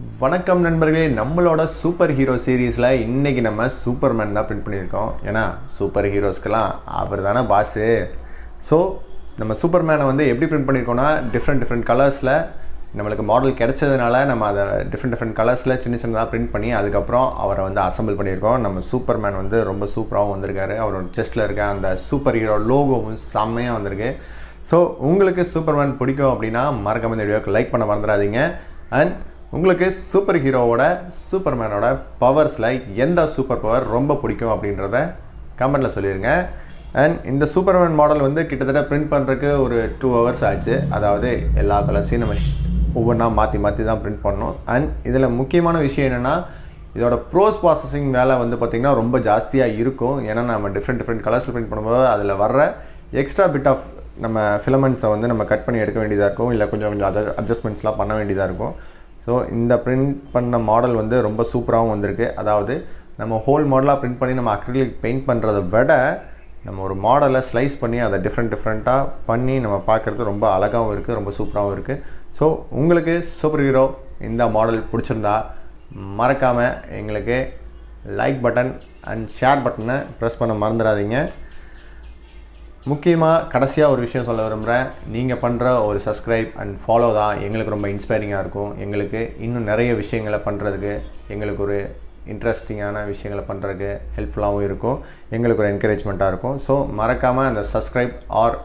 வணக்கம் நண்பர்களே, நம்மளோட சூப்பர் ஹீரோ சீரீஸில் இன்றைக்கி நம்ம சூப்பர்மேன் தான் பிரிண்ட் பண்ணியிருக்கோம். ஏன்னா சூப்பர் ஹீரோஸ்க்கெல்லாம் அவர் தானே பாஸு. ஸோ நம்ம சூப்பர்மேனை வந்து எப்படி பிரிண்ட் பண்ணியிருக்கோன்னா, டிஃப்ரெண்ட் கலர்ஸில் நம்மளுக்கு மாடல் கிடைச்சதுனால நம்ம அதை டிஃப்ரெண்ட் கலர்ஸில் சின்னதாக பிரிண்ட் பண்ணி அதுக்கப்புறம் அவரை வந்து அசம்பிள் பண்ணியிருக்கோம். நம்ம சூப்பர்மேன் வந்து ரொம்ப சூப்பராகவும் வந்திருக்காரு. அவரோட செஸ்ட்டில் இருக்க அந்த சூப்பர் ஹீரோ லோகோவும் செம்மையாக வந்திருக்கு. ஸோ உங்களுக்கு சூப்பர்மேன் பிடிக்கும் அப்படின்னா மறக்காம இந்த வீடியோக்கு லைக் பண்ண மறந்துடாதீங்க. அண்ட் உங்களுக்கு சூப்பர் ஹீரோவோட சூப்பர்மேனோட பவர்ஸில் எந்த சூப்பர் பவர் ரொம்ப பிடிக்கும் அப்படின்றத கமெண்ட்டில் சொல்லிடுங்க. அண்ட் இந்த சூப்பர்மேன் மாடல் வந்து கிட்டத்தட்ட பிரிண்ட் பண்ணுறதுக்கு ஒரு 2 hours ஆச்சு. அதாவது எல்லா கலர்ஸையும் நம்ம ஒவ்வொன்றா மாற்றி தான் பிரிண்ட் பண்ணோம். அண்ட் இதில் முக்கியமான விஷயம் என்னென்னா, இதோட ப்ரோஸ் ப்ராசஸிங் வேலை வந்து பார்த்திங்கன்னா ரொம்ப ஜாஸ்தியாக இருக்கும். ஏன்னா நம்ம டிஃப்ரெண்ட் கலர்ஸில் பிரிண்ட் பண்ணும்போது அதில் வர்ற எக்ஸ்ட்ரா பிட் ஆஃப் நம்ம ஃபிலமெண்ட்ஸை வந்து நம்ம கட் பண்ணி எடுக்க வேண்டியதாக இருக்கும். இல்லை கொஞ்சம் அட்ஜஸ்ட்மெண்ட்ஸ்லாம் பண்ண வேண்டியதாக இருக்கும். ஸோ இந்த பிரிண்ட் பண்ண மாடல் வந்து ரொம்ப சூப்பராகவும் வந்திருக்கு. அதாவது நம்ம ஹோல் மாடலாக பிரிண்ட் பண்ணி நம்ம அக்ரிலிக் பெயிண்ட் பண்ணுறதை விட நம்ம ஒரு மாடலை ஸ்லைஸ் பண்ணி அதை டிஃப்ரெண்ட்டாக பண்ணி நம்ம பார்க்குறது ரொம்ப அழகாகவும் இருக்குது, ரொம்ப சூப்பராகவும் இருக்குது. ஸோ உங்களுக்கு சூப்பர் ஹீரோ இந்த மாடல் பிடிச்சிருந்தா மறக்காமல் எங்களுக்கு லைக் பட்டன் அண்ட் ஷேர் பட்டனை ப்ரெஸ் பண்ண மறந்துடாதீங்க. முக்கியமாக கடைசியாக ஒரு விஷயம் சொல்ல விரும்புகிறேன். நீங்கள் பண்ணுற ஒரு சப்ஸ்கிரைப் அண்ட் ஃபாலோ தான் எங்களுக்கு ரொம்ப இன்ஸ்பைரிங்காக இருக்கும். எங்களுக்கு இன்னும் நிறைய விஷயங்களை பண்ணுறதுக்கு, எங்களுக்கு ஒரு இன்ட்ரெஸ்டிங்கான விஷயங்களை பண்ணுறதுக்கு ஹெல்ப்ஃபுல்லாகவும் இருக்கும். எங்களுக்கு ஒரு என்கரேஜ்மெண்ட்டாக இருக்கும். ஸோ மறக்காமல் அந்த சப்ஸ்கிரைப் ஆர்